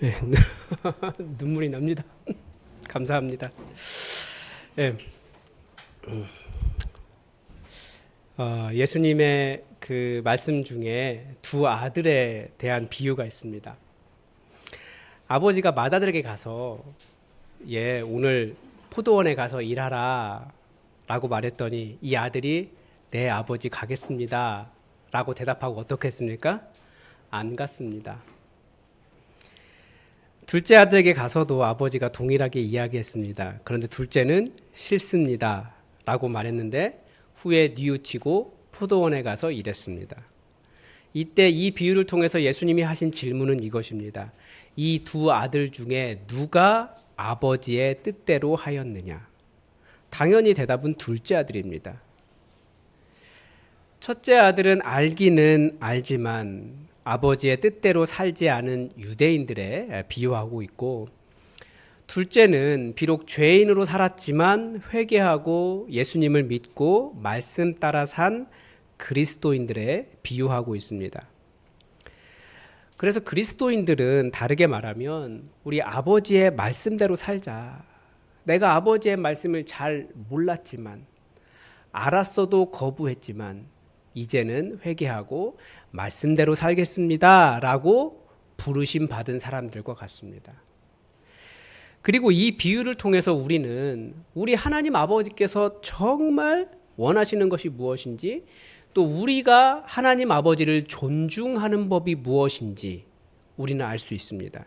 예, 눈물이 납니다. 감사합니다. 예, 예수님의 그 말씀 중에 두 아들에 대한 비유가 있습니다. 아버지가 맏아들에게 가서 오늘 포도원에 가서 일하라 라고 말했더니 이 아들이 네 아버지 가겠습니다 라고 대답하고 어떻게 했습니까? 안 갔습니다. 둘째 아들에게 가서도 아버지가 동일하게 이야기했습니다. 그런데 둘째는 싫습니다 라고 말했는데 후에 뉘우치고 포도원에 가서 일했습니다. 이때 이 비유를 통해서 예수님이 하신 질문은 이것입니다. 이 두 아들 중에 누가 아버지의 뜻대로 하였느냐? 당연히 대답은 둘째 아들입니다. 첫째 아들은 알기는 알지만 아버지의 뜻대로 살지 않은 유대인들에 비유하고 있고, 둘째는 비록 죄인으로 살았지만 회개하고 예수님을 믿고 말씀 따라 산 그리스도인들에 비유하고 있습니다. 그래서 그리스도인들은 다르게 말하면 우리 아버지의 말씀대로 살자. 내가 아버지의 말씀을 잘 몰랐지만, 알았어도 거부했지만 이제는 회개하고 말씀대로 살겠습니다 라고 부르심 받은 사람들과 같습니다. 그리고 이 비유를 통해서 우리는 우리 하나님 아버지께서 정말 원하시는 것이 무엇인지, 또 우리가 하나님 아버지를 존중하는 법이 무엇인지 우리는 알 수 있습니다.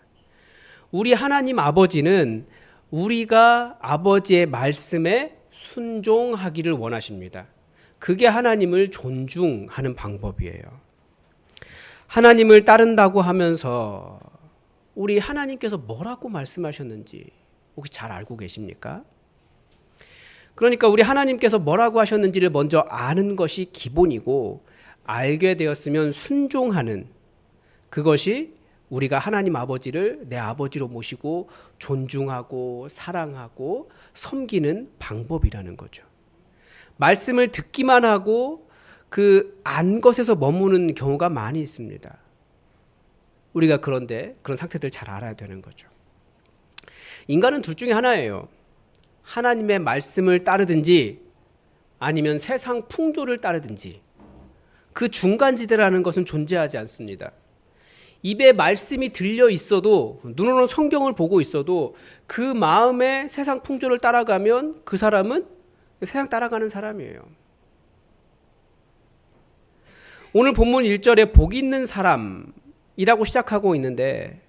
우리 하나님 아버지는 우리가 아버지의 말씀에 순종하기를 원하십니다. 그게 하나님을 존중하는 방법이에요. 하나님을 따른다고 하면서 우리 하나님께서 뭐라고 말씀하셨는지 혹시 잘 알고 계십니까? 그러니까 우리 하나님께서 뭐라고 하셨는지를 먼저 아는 것이 기본이고, 알게 되었으면 순종하는, 그것이 우리가 하나님 아버지를 내 아버지로 모시고 존중하고 사랑하고 섬기는 방법이라는 거죠. 말씀을 듣기만 하고 그 안 것에서 머무는 경우가 많이 있습니다. 우리가 그런데 그런 상태들 잘 알아야 되는 거죠. 인간은 둘 중에 하나예요. 하나님의 말씀을 따르든지 아니면 세상 풍조를 따르든지, 그 중간지대라는 것은 존재하지 않습니다. 입에 말씀이 들려 있어도, 눈으로 성경을 보고 있어도 그 마음에 세상 풍조를 따라가면 그 사람은 세상 따라가는 사람이에요. 오늘 본문 1절에 복 있는 사람이라고 시작하고 있는데,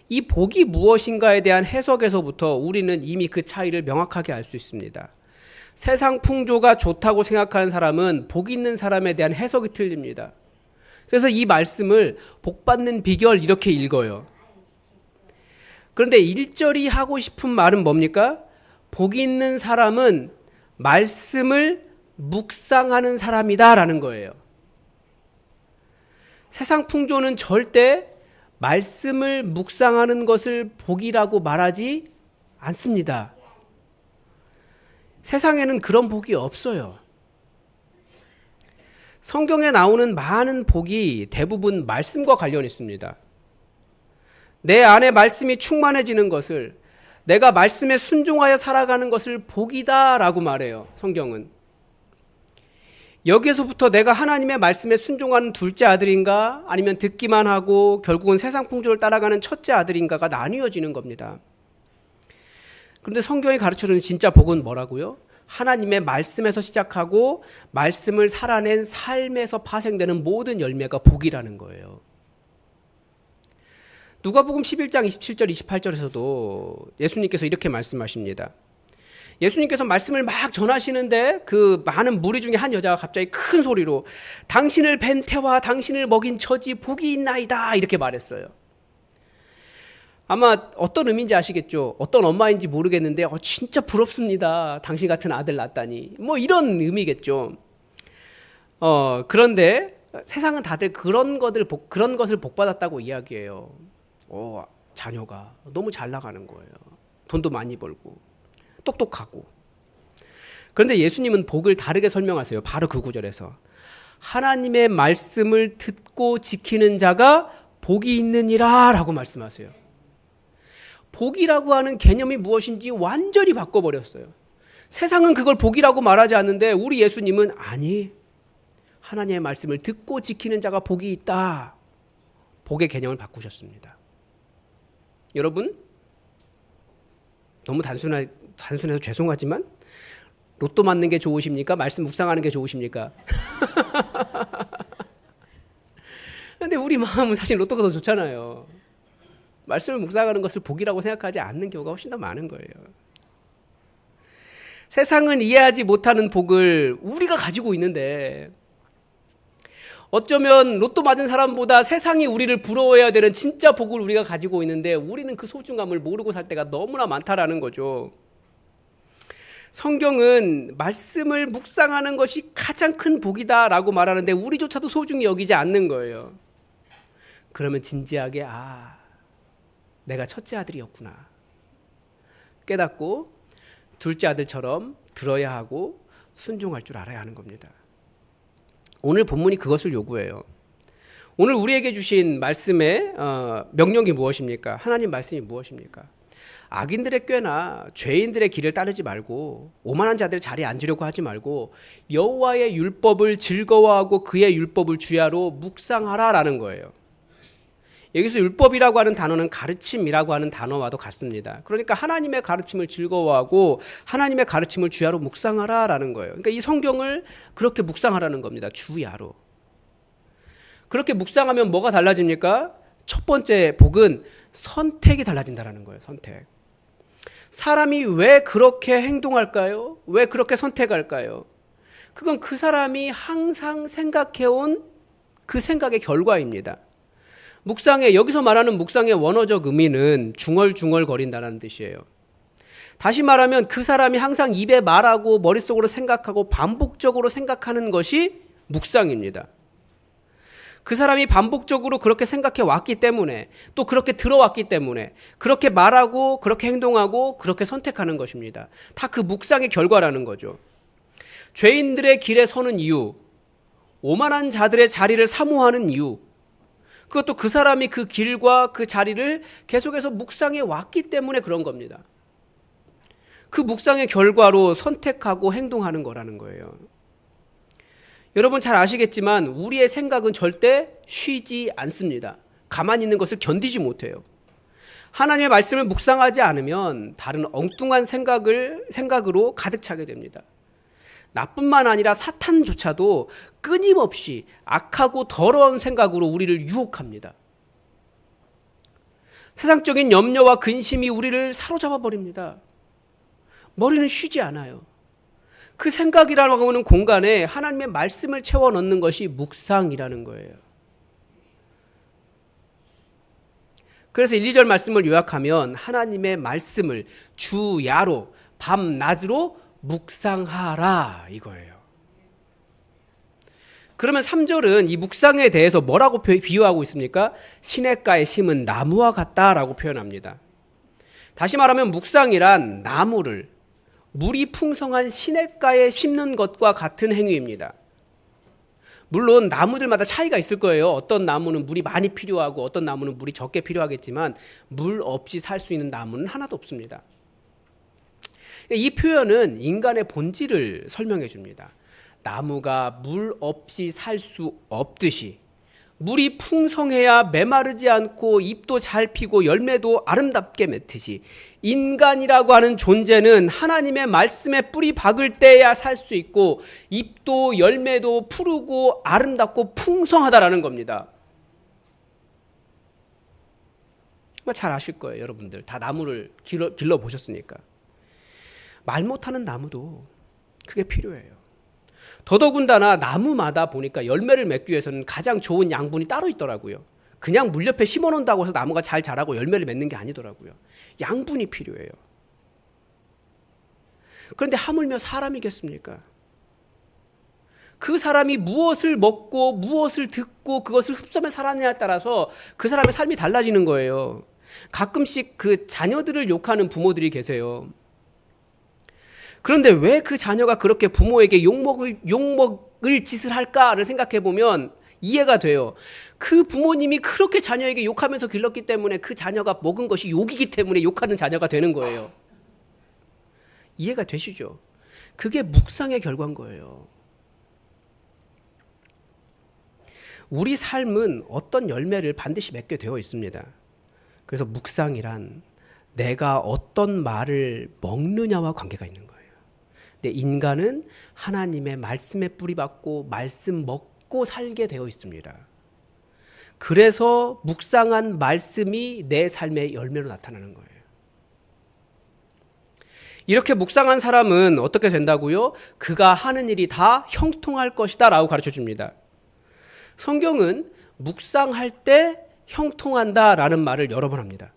이 복이 무엇인가에 대한 해석에서부터 우리는 이미 그 차이를 명확하게 알 수 있습니다. 세상 풍조가 좋다고 생각하는 사람은 복 있는 사람에 대한 해석이 틀립니다. 그래서 이 말씀을 복 받는 비결 이렇게 읽어요. 그런데 1절이 하고 싶은 말은 뭡니까? 복 있는 사람은 말씀을 묵상하는 사람이다라는 거예요. 세상 풍조는 절대 말씀을 묵상하는 것을 복이라고 말하지 않습니다. 세상에는 그런 복이 없어요. 성경에 나오는 많은 복이 대부분 말씀과 관련 있습니다. 내 안에 말씀이 충만해지는 것을, 내가 말씀에 순종하여 살아가는 것을 복이다라고 말해요, 성경은. 여기에서부터 내가 하나님의 말씀에 순종하는 둘째 아들인가, 아니면 듣기만 하고 결국은 세상 풍조를 따라가는 첫째 아들인가가 나뉘어지는 겁니다. 그런데 성경이 가르쳐주는 진짜 복은 뭐라고요? 하나님의 말씀에서 시작하고 말씀을 살아낸 삶에서 파생되는 모든 열매가 복이라는 거예요. 누가복음 11장 27절 28절에서도 예수님께서 이렇게 말씀하십니다. 예수님께서 말씀을 막 전하시는데 그 많은 무리 중에 한 여자가 갑자기 큰 소리로 당신을 뵌 태와 당신을 먹인 처지 복이 있나이다 이렇게 말했어요. 아마 어떤 의미인지 아시겠죠? 어떤 엄마인지 모르겠는데 진짜 부럽습니다. 당신 같은 아들 낳다니. 뭐 이런 의미겠죠. 그런데 세상은 다들 그런 것을 복받았다고 이야기해요. 자녀가 너무 잘 나가는 거예요. 돈도 많이 벌고 똑똑하고. 그런데 예수님은 복을 다르게 설명하세요. 바로 그 구절에서 하나님의 말씀을 듣고 지키는 자가 복이 있느니라 라고 말씀하세요. 복이라고 하는 개념이 무엇인지 완전히 바꿔버렸어요. 세상은 그걸 복이라고 말하지 않는데 우리 예수님은 아니, 하나님의 말씀을 듣고 지키는 자가 복이 있다. 복의 개념을 바꾸셨습니다. 여러분, 너무 단순해서 죄송하지만 로또 맞는 게 좋으십니까? 말씀 묵상하는 게 좋으십니까? 근데 우리 마음은 사실 로또가 더 좋잖아요. 말씀을 묵상하는 것을 복이라고 생각하지 않는 경우가 훨씬 더 많은 거예요. 세상은 이해하지 못하는 복을 우리가 가지고 있는데 어쩌면 로또 맞은 사람보다 세상이 우리를 부러워해야 되는 진짜 복을 우리가 가지고 있는데 우리는 그 소중함을 모르고 살 때가 너무나 많다라는 거죠. 성경은 말씀을 묵상하는 것이 가장 큰 복이다라고 말하는데 우리조차도 소중히 여기지 않는 거예요. 그러면 진지하게 내가 첫째 아들이었구나 깨닫고 둘째 아들처럼 들어야 하고 순종할 줄 알아야 하는 겁니다. 오늘 본문이 그것을 요구해요. 오늘 우리에게 주신 말씀의 명령이 무엇입니까? 하나님 말씀이 무엇입니까? 악인들의 꾀나 죄인들의 길을 따르지 말고 오만한 자들 자리에 앉으려고 하지 말고 여호와의 율법을 즐거워하고 그의 율법을 주야로 묵상하라라는 거예요. 여기서 율법이라고 하는 단어는 가르침이라고 하는 단어와도 같습니다. 그러니까 하나님의 가르침을 즐거워하고 하나님의 가르침을 주야로 묵상하라라는 거예요. 그러니까 이 성경을 그렇게 묵상하라는 겁니다. 주야로. 그렇게 묵상하면 뭐가 달라집니까? 첫 번째 복은 선택이 달라진다는 거예요. 선택. 사람이 왜 그렇게 행동할까요? 왜 그렇게 선택할까요? 그건 그 사람이 항상 생각해온 그 생각의 결과입니다. 여기서 말하는 묵상의 원어적 의미는 중얼중얼거린다는 뜻이에요. 다시 말하면 그 사람이 항상 입에 말하고 머릿속으로 생각하고 반복적으로 생각하는 것이 묵상입니다. 그 사람이 반복적으로 그렇게 생각해 왔기 때문에 또 그렇게 들어왔기 때문에 그렇게 말하고 그렇게 행동하고 그렇게 선택하는 것입니다. 다 그 묵상의 결과라는 거죠. 죄인들의 길에 서는 이유, 오만한 자들의 자리를 사모하는 이유, 그것도 그 사람이 그 길과 그 자리를 계속해서 묵상해 왔기 때문에 그런 겁니다. 그 묵상의 결과로 선택하고 행동하는 거라는 거예요. 여러분 잘 아시겠지만 우리의 생각은 절대 쉬지 않습니다. 가만히 있는 것을 견디지 못해요. 하나님의 말씀을 묵상하지 않으면 다른 엉뚱한 생각으로 가득 차게 됩니다. 나뿐만 아니라 사탄조차도 끊임없이 악하고 더러운 생각으로 우리를 유혹합니다. 세상적인 염려와 근심이 우리를 사로잡아 버립니다. 머리는 쉬지 않아요. 그 생각이라고 하는 공간에 하나님의 말씀을 채워 넣는 것이 묵상이라는 거예요. 그래서 1, 2절 말씀을 요약하면 하나님의 말씀을 주야로 밤낮으로 묵상하라 이거예요. 그러면 3절은 이 묵상에 대해서 뭐라고 비유하고 있습니까? 시냇가에 심은 나무와 같다라고 표현합니다. 다시 말하면 묵상이란 나무를 물이 풍성한 시냇가에 심는 것과 같은 행위입니다. 물론 나무들마다 차이가 있을 거예요. 어떤 나무는 물이 많이 필요하고 어떤 나무는 물이 적게 필요하겠지만 물 없이 살 수 있는 나무는 하나도 없습니다. 이 표현은 인간의 본질을 설명해 줍니다. 나무가 물 없이 살 수 없듯이 물이 풍성해야 메마르지 않고 잎도 잘 피고 열매도 아름답게 맺듯이 인간이라고 하는 존재는 하나님의 말씀에 뿌리 박을 때야 살 수 있고 잎도 열매도 푸르고 아름답고 풍성하다라는 겁니다. 잘 아실 거예요. 여러분들 다 나무를 길러 보셨으니까. 말 못하는 나무도 그게 필요해요. 더더군다나 나무마다 보니까 열매를 맺기 위해서는 가장 좋은 양분이 따로 있더라고요. 그냥 물 옆에 심어놓는다고 해서 나무가 잘 자라고 열매를 맺는 게 아니더라고요. 양분이 필요해요. 그런데 하물며 사람이겠습니까? 그 사람이 무엇을 먹고 무엇을 듣고 그것을 흡수하며 살았냐에 따라서 그 사람의 삶이 달라지는 거예요. 가끔씩 그 자녀들을 욕하는 부모들이 계세요. 그런데 왜 그 자녀가 그렇게 부모에게 욕먹을 짓을 할까를 생각해 보면 이해가 돼요. 그 부모님이 그렇게 자녀에게 욕하면서 길렀기 때문에 그 자녀가 먹은 것이 욕이기 때문에 욕하는 자녀가 되는 거예요. 이해가 되시죠? 그게 묵상의 결과인 거예요. 우리 삶은 어떤 열매를 반드시 맺게 되어 있습니다. 그래서 묵상이란 내가 어떤 말을 먹느냐와 관계가 있는 거예요. 근데 인간은 하나님의 말씀에 뿌리박고 말씀 먹고 살게 되어 있습니다. 그래서 묵상한 말씀이 내 삶의 열매로 나타나는 거예요. 이렇게 묵상한 사람은 어떻게 된다고요? 그가 하는 일이 다 형통할 것이다 라고 가르쳐 줍니다. 성경은 묵상할 때 형통한다 라는 말을 여러 번 합니다.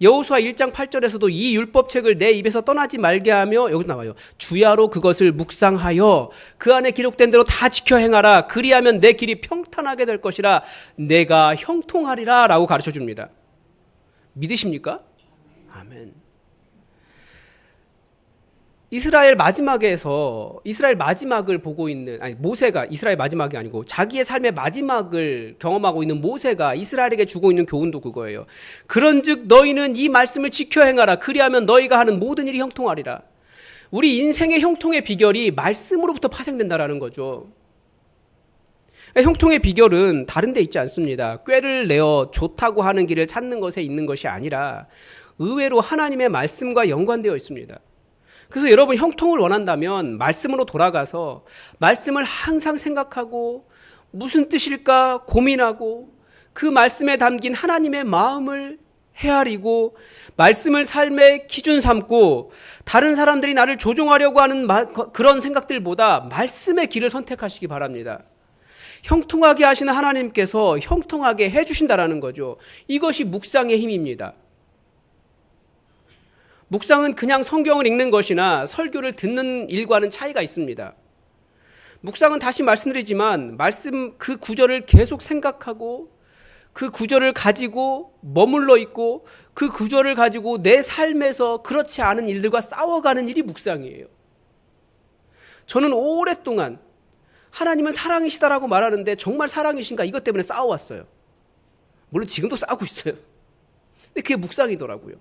여호수아 1장 8절에서도 이 율법책을 내 입에서 떠나지 말게 하며, 여기 나와요. 주야로 그것을 묵상하여 그 안에 기록된 대로 다 지켜 행하라. 그리하면 내 길이 평탄하게 될 것이라. 내가 형통하리라 라고 가르쳐 줍니다. 믿으십니까? 아멘. 이스라엘 마지막을 보고 있는, 모세가 이스라엘 마지막이 아니고 자기의 삶의 마지막을 경험하고 있는 모세가 이스라엘에게 주고 있는 교훈도 그거예요. 그런즉 너희는 이 말씀을 지켜 행하라. 그리하면 너희가 하는 모든 일이 형통하리라. 우리 인생의 형통의 비결이 말씀으로부터 파생된다라는 거죠. 형통의 비결은 다른 데 있지 않습니다. 꾀를 내어 좋다고 하는 길을 찾는 것에 있는 것이 아니라 의외로 하나님의 말씀과 연관되어 있습니다. 그래서 여러분 형통을 원한다면 말씀으로 돌아가서 말씀을 항상 생각하고 무슨 뜻일까 고민하고 그 말씀에 담긴 하나님의 마음을 헤아리고 말씀을 삶의 기준 삼고 다른 사람들이 나를 조종하려고 하는 그런 생각들보다 말씀의 길을 선택하시기 바랍니다. 형통하게 하시는 하나님께서 형통하게 해주신다라는 거죠. 이것이 묵상의 힘입니다. 묵상은 그냥 성경을 읽는 것이나 설교를 듣는 일과는 차이가 있습니다. 묵상은 다시 말씀드리지만 말씀 그 구절을 계속 생각하고 그 구절을 가지고 머물러 있고 그 구절을 가지고 내 삶에서 그렇지 않은 일들과 싸워가는 일이 묵상이에요. 저는 오랫동안 하나님은 사랑이시다라고 말하는데 정말 사랑이신가 이것 때문에 싸워왔어요. 물론 지금도 싸우고 있어요. 근데 그게 묵상이더라고요.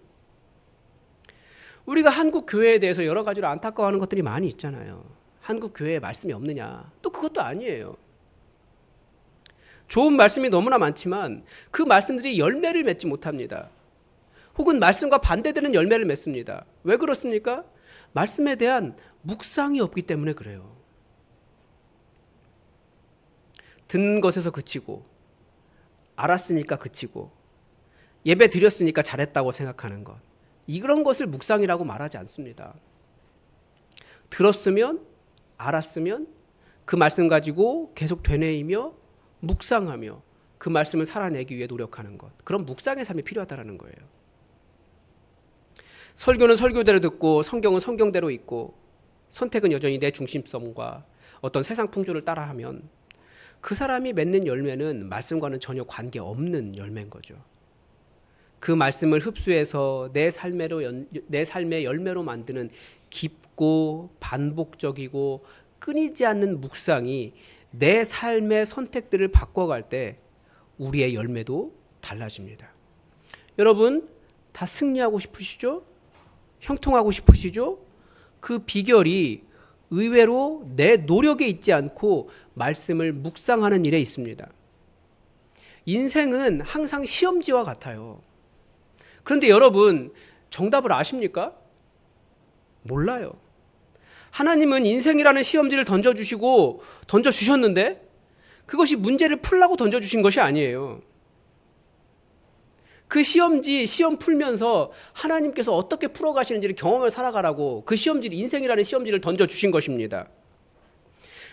우리가 한국 교회에 대해서 여러 가지로 안타까워하는 것들이 많이 있잖아요. 한국 교회에 말씀이 없느냐? 또 그것도 아니에요. 좋은 말씀이 너무나 많지만 그 말씀들이 열매를 맺지 못합니다. 혹은 말씀과 반대되는 열매를 맺습니다. 왜 그렇습니까? 말씀에 대한 묵상이 없기 때문에 그래요. 듣는 것에서 그치고 알았으니까 그치고 예배 드렸으니까 잘했다고 생각하는 것. 이런 것을 묵상이라고 말하지 않습니다. 들었으면 알았으면 그 말씀 가지고 계속 되뇌이며 묵상하며 그 말씀을 살아내기 위해 노력하는 것. 그런 묵상의 삶이 필요하다는 거예요. 설교는 설교대로 듣고 성경은 성경대로 읽고 선택은 여전히 내 중심성과 어떤 세상 풍조를 따라하면 그 사람이 맺는 열매는 말씀과는 전혀 관계없는 열매인 거죠. 그 말씀을 흡수해서 내 삶의 열매로 만드는 깊고 반복적이고 끊이지 않는 묵상이 내 삶의 선택들을 바꿔갈 때 우리의 열매도 달라집니다. 여러분 다 승리하고 싶으시죠? 형통하고 싶으시죠? 그 비결이 의외로 내 노력에 있지 않고 말씀을 묵상하는 일에 있습니다. 인생은 항상 시험지와 같아요. 그런데 여러분 정답을 아십니까? 몰라요. 하나님은 인생이라는 시험지를 던져주셨는데 그것이 문제를 풀라고 던져주신 것이 아니에요. 그 시험지 시험 풀면서 하나님께서 어떻게 풀어가시는지를 경험을 살아가라고 그 시험지를 인생이라는 시험지를 던져주신 것입니다.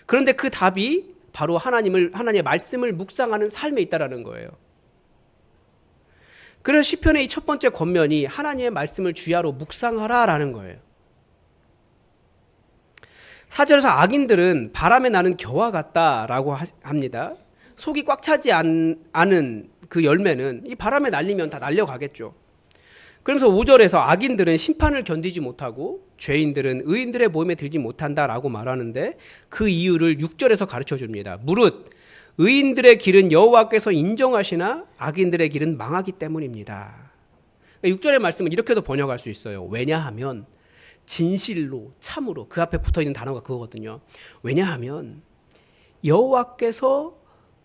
그런데 그 답이 바로 하나님의 말씀을 묵상하는 삶에 있다라는 거예요. 그래서 시편의 이 첫 번째 권면이 하나님의 말씀을 주야로 묵상하라라는 거예요. 4절에서 악인들은 바람에 나는 겨와 같다라고 합니다. 속이 꽉 차지 않은 그 열매는 이 바람에 날리면 다 날려가겠죠. 그러면서 5절에서 악인들은 심판을 견디지 못하고 죄인들은 의인들의 모임에 들지 못한다라고 말하는데 그 이유를 6절에서 가르쳐 줍니다. 무릇 의인들의 길은 여호와께서 인정하시나 악인들의 길은 망하기 때문입니다. 6절의 말씀은 이렇게도 번역할 수 있어요. 왜냐하면 진실로 참으로, 그 앞에 붙어있는 단어가 그거거든요. 왜냐하면 여호와께서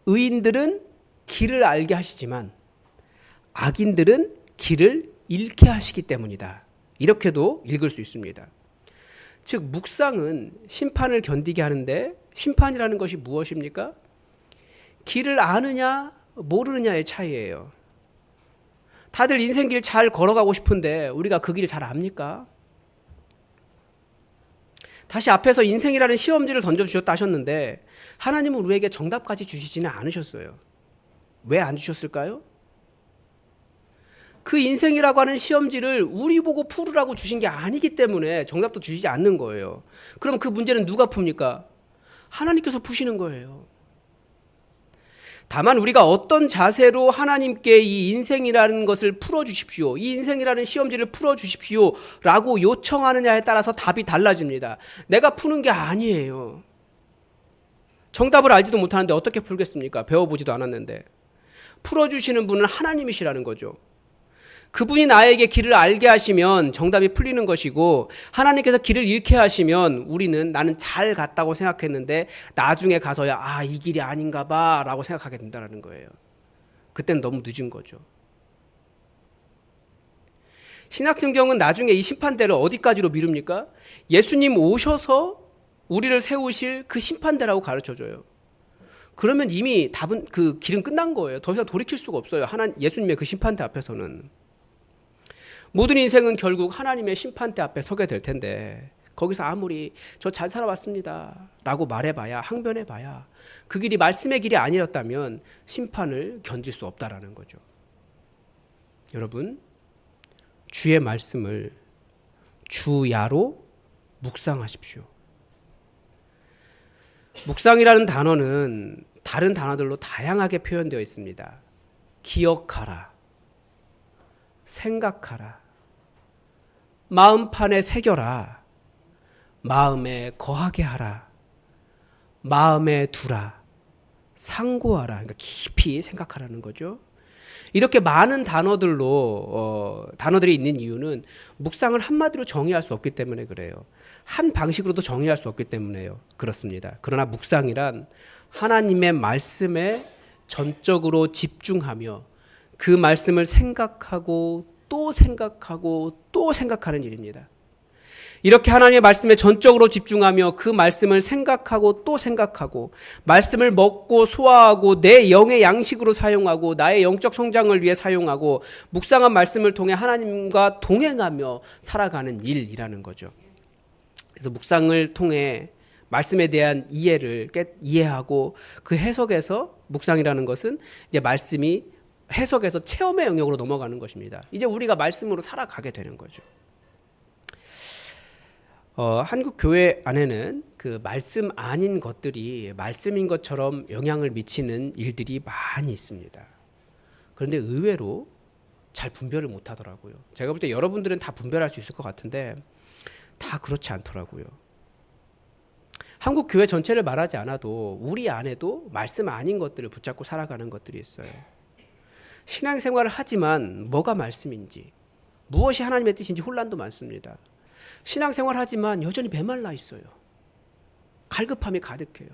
의인들은 길을 알게 하시지만 악인들은 길을 잃게 하시기 때문이다. 이렇게도 읽을 수 있습니다. 즉 묵상은 심판을 견디게 하는데, 심판이라는 것이 무엇입니까? 길을 아느냐 모르느냐의 차이예요. 다들 인생길 잘 걸어가고 싶은데 우리가 그 길 잘 압니까? 다시 앞에서 인생이라는 시험지를 던져주셨다 하셨는데 하나님은 우리에게 정답까지 주시지는 않으셨어요. 왜 안 주셨을까요? 그 인생이라고 하는 시험지를 우리 보고 풀으라고 주신 게 아니기 때문에 정답도 주시지 않는 거예요. 그럼 그 문제는 누가 풉니까? 하나님께서 푸시는 거예요. 다만 우리가 어떤 자세로 하나님께 이 인생이라는 것을 풀어주십시오, 이 인생이라는 시험지를 풀어주십시오 라고 요청하느냐에 따라서 답이 달라집니다. 내가 푸는 게 아니에요. 정답을 알지도 못하는데 어떻게 풀겠습니까? 배워보지도 않았는데. 풀어주시는 분은 하나님이시라는 거죠. 그분이 나에게 길을 알게 하시면 정답이 풀리는 것이고, 하나님께서 길을 잃게 하시면 나는 잘 갔다고 생각했는데 나중에 가서야 이 길이 아닌가 봐 라고 생각하게 된다는 거예요. 그때는 너무 늦은 거죠. 신약성경은 나중에 이 심판대를 어디까지로 미룹니까? 예수님 오셔서 우리를 세우실 그 심판대라고 가르쳐줘요. 그러면 이미 답은, 그 길은 끝난 거예요. 더 이상 돌이킬 수가 없어요. 예수님의 그 심판대 앞에서는. 모든 인생은 결국 하나님의 심판대 앞에 서게 될 텐데, 거기서 아무리 저 잘 살아왔습니다 라고 말해봐야, 항변해봐야 그 길이 말씀의 길이 아니었다면 심판을 견딜 수 없다라는 거죠. 여러분, 주의 말씀을 주야로 묵상하십시오. 묵상이라는 단어는 다른 단어들로 다양하게 표현되어 있습니다. 기억하라, 생각하라, 마음판에 새겨라, 마음에 거하게 하라, 마음에 두라, 상고하라. 그러니까 깊이 생각하라는 거죠. 이렇게 많은 단어들이 있는 이유는 묵상을 한마디로 정의할 수 없기 때문에 그래요. 한 방식으로도 정의할 수 없기 때문에요. 그렇습니다. 그러나 묵상이란 하나님의 말씀에 전적으로 집중하며 그 말씀을 생각하고 또 생각하고 또 생각하는 일입니다. 이렇게 하나님의 말씀에 전적으로 집중하며 그 말씀을 생각하고 또 생각하고, 말씀을 먹고 소화하고 내 영의 양식으로 사용하고 나의 영적 성장을 위해 사용하고, 묵상한 말씀을 통해 하나님과 동행하며 살아가는 일이라는 거죠. 그래서 묵상을 통해 말씀에 대한 이해를 이해하고 그 해석에서, 묵상이라는 것은 이제 말씀이 해석에서 체험의 영역으로 넘어가는 것입니다. 이제 우리가 말씀으로 살아가게 되는 거죠. 한국 교회 안에는 그 말씀 아닌 것들이 말씀인 것처럼 영향을 미치는 일들이 많이 있습니다. 그런데 의외로 잘 분별을 못 하더라고요. 제가 볼 때 여러분들은 다 분별할 수 있을 것 같은데 다 그렇지 않더라고요. 한국 교회 전체를 말하지 않아도 우리 안에도 말씀 아닌 것들을 붙잡고 살아가는 것들이 있어요. 신앙생활을 하지만 뭐가 말씀인지, 무엇이 하나님의 뜻인지 혼란도 많습니다. 신앙생활 하지만 여전히 메말라 있어요. 갈급함이 가득해요.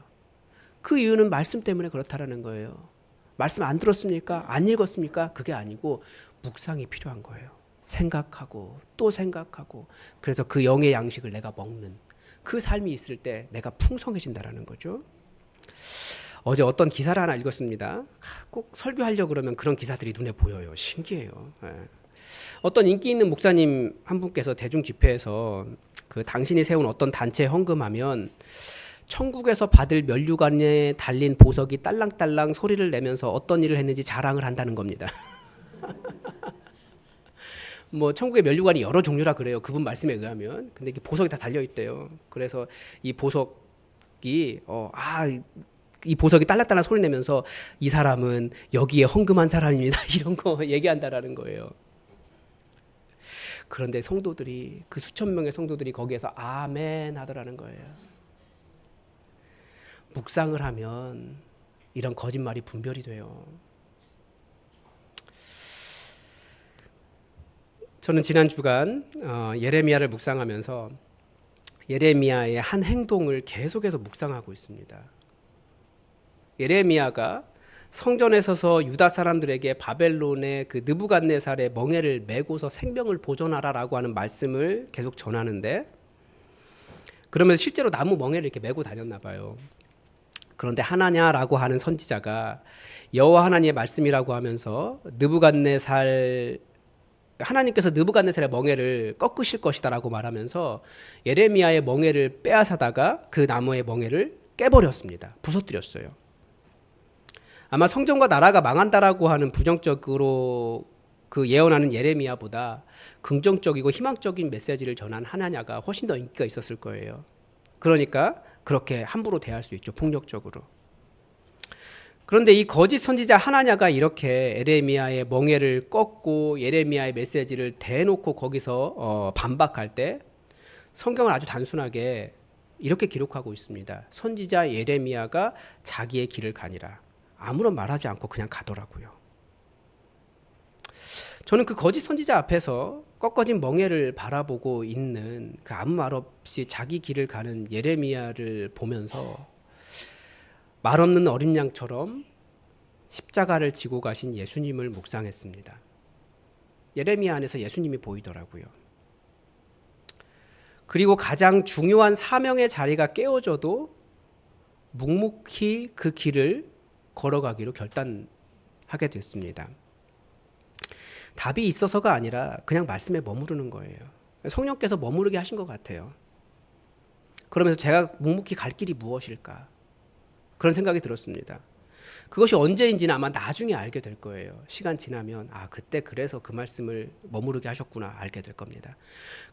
그 이유는 말씀 때문에 그렇다라는 거예요. 말씀 안 들었습니까? 안 읽었습니까? 그게 아니고 묵상이 필요한 거예요. 생각하고 또 생각하고, 그래서 그 영의 양식을 내가 먹는 그 삶이 있을 때 내가 풍성해진다라는 거죠. 어제 어떤 기사를 하나 읽었습니다. 꼭 설교하려고 그러면 그런 기사들이 눈에 보여요. 신기해요. 어떤 인기 있는 목사님 한 분께서 대중 집회에서 그 당신이 세운 어떤 단체에 헌금하면 천국에서 받을 면류관에 달린 보석이 딸랑딸랑 소리를 내면서 어떤 일을 했는지 자랑을 한다는 겁니다. 뭐 천국의 면류관이 여러 종류라 그래요. 그분 말씀에 의하면. 근데 이게 보석이 다 달려 있대요. 그래서 이 보석이 이 보석이 딸랑딸랑 소리 내면서 이 사람은 여기에 헌금한 사람입니다. 이런 거 얘기한다라는 거예요. 그런데 성도들이, 그 수천 명의 성도들이 거기에서 아멘 하더라는 거예요. 묵상을 하면 이런 거짓말이 분별이 돼요. 저는 지난 주간 예레미야를 묵상하면서 예레미야의 한 행동을 계속해서 묵상하고 있습니다. 예레미야가 성전에 서서 유다 사람들에게 바벨론의 그 느부갓네살의 멍에를 메고서 생명을 보존하라라고 하는 말씀을 계속 전하는데, 그러면서 실제로 나무 멍에를 이렇게 메고 다녔나 봐요. 그런데 하나냐라고 하는 선지자가 여호와 하나님의 말씀이라고 하면서 하나님께서 느부갓네살의 멍에를 꺾으실 것이다라고 말하면서 예레미야의 멍에를 빼앗아다가 그 나무의 멍에를 깨버렸습니다. 부서뜨렸어요. 아마 성전과 나라가 망한다라고 하는 부정적으로 그 예언하는 예레미야보다 긍정적이고 희망적인 메시지를 전한 하나냐가 훨씬 더 인기가 있었을 거예요. 그러니까 그렇게 함부로 대할 수 있죠. 폭력적으로. 그런데 이 거짓 선지자 하나냐가 이렇게 예레미야의 멍에를 꺾고 예레미야의 메시지를 대놓고 거기서 반박할 때 성경은 아주 단순하게 이렇게 기록하고 있습니다. 선지자 예레미야가 자기의 길을 가니라. 아무런 말하지 않고 그냥 가더라고요. 저는 그 거짓 선지자 앞에서 꺾어진 멍에를 바라보고 있는 그 아무 말 없이 자기 길을 가는 예레미야를 보면서 말 없는 어린 양처럼 십자가를 지고 가신 예수님을 묵상했습니다. 예레미야 안에서 예수님이 보이더라고요. 그리고 가장 중요한 사명의 자리가 깨어져도 묵묵히 그 길을 걸어가기로 결단하게 됐습니다. 답이 있어서가 아니라 그냥 말씀에 머무르는 거예요. 성령께서 머무르게 하신 것 같아요. 그러면서 제가 묵묵히 갈 길이 무엇일까? 그런 생각이 들었습니다. 그것이 언제인지는 아마 나중에 알게 될 거예요. 시간 지나면 그때 그래서 그 말씀을 머무르게 하셨구나 알게 될 겁니다.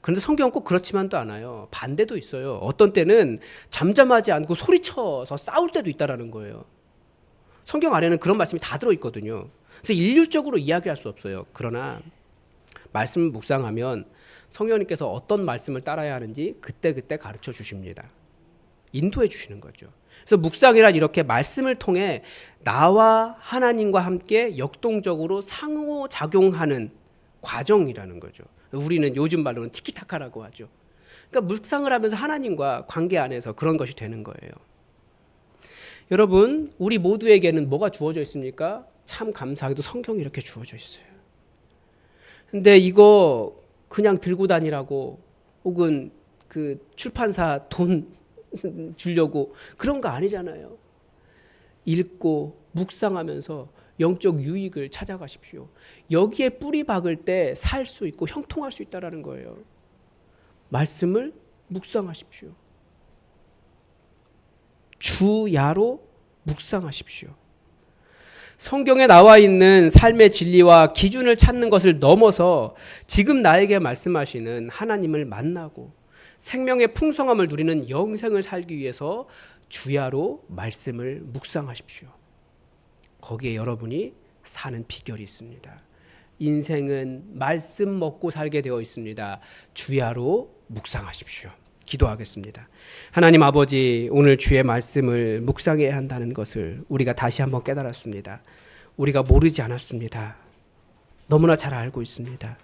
그런데 성경은 꼭 그렇지만도 않아요. 반대도 있어요. 어떤 때는 잠잠하지 않고 소리쳐서 싸울 때도 있다라는 거예요. 성경 안에는 그런 말씀이 다 들어있거든요. 그래서 일률적으로 이야기할 수 없어요. 그러나 말씀을 묵상하면 성령님께서 어떤 말씀을 따라야 하는지 그때그때 가르쳐 주십니다. 인도해 주시는 거죠. 그래서 묵상이란 이렇게 말씀을 통해 나와 하나님과 함께 역동적으로 상호작용하는 과정이라는 거죠. 우리는 요즘 말로는 티키타카라고 하죠. 그러니까 묵상을 하면서 하나님과 관계 안에서 그런 것이 되는 거예요. 여러분, 우리 모두에게는 뭐가 주어져 있습니까? 참 감사하게도 성경이 이렇게 주어져 있어요. 근데 이거 그냥 들고 다니라고 혹은 그 출판사 돈 주려고 그런 거 아니잖아요. 읽고 묵상하면서 영적 유익을 찾아가십시오. 여기에 뿌리 박을 때 살 수 있고 형통할 수 있다는 거예요. 말씀을 묵상하십시오. 주야로 묵상하십시오. 성경에 나와 있는 삶의 진리와 기준을 찾는 것을 넘어서 지금 나에게 말씀하시는 하나님을 만나고 생명의 풍성함을 누리는 영생을 살기 위해서 주야로 말씀을 묵상하십시오. 거기에 여러분이 사는 비결이 있습니다. 인생은 말씀 먹고 살게 되어 있습니다. 주야로 묵상하십시오. 기도하겠습니다. 하나님 아버지, 오늘 주의 말씀을 묵상해야 한다는 것을 우리가 다시 한번 깨달았습니다. 우리가 모르지 않았습니다. 너무나 잘 알고 있습니다.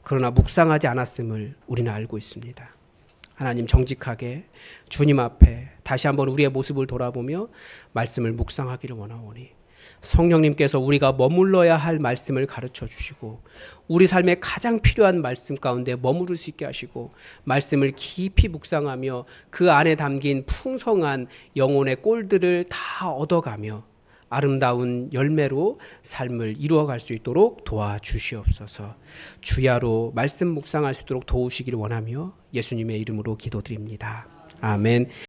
그러나 묵상하지 않았음을 우리는 알고 있습니다. 하나님, 정직하게 주님 앞에 다시 한번 우리의 모습을 돌아보며 말씀을 묵상하기를 원하오니 성령님께서 우리가 머물러야 할 말씀을 가르쳐 주시고 우리 삶에 가장 필요한 말씀 가운데 머무를 수 있게 하시고 말씀을 깊이 묵상하며 그 안에 담긴 풍성한 영혼의 꼴들을 다 얻어가며 아름다운 열매로 삶을 이루어갈 수 있도록 도와주시옵소서. 주야로 말씀 묵상할 수 있도록 도우시기를 원하며 예수님의 이름으로 기도드립니다. 아멘.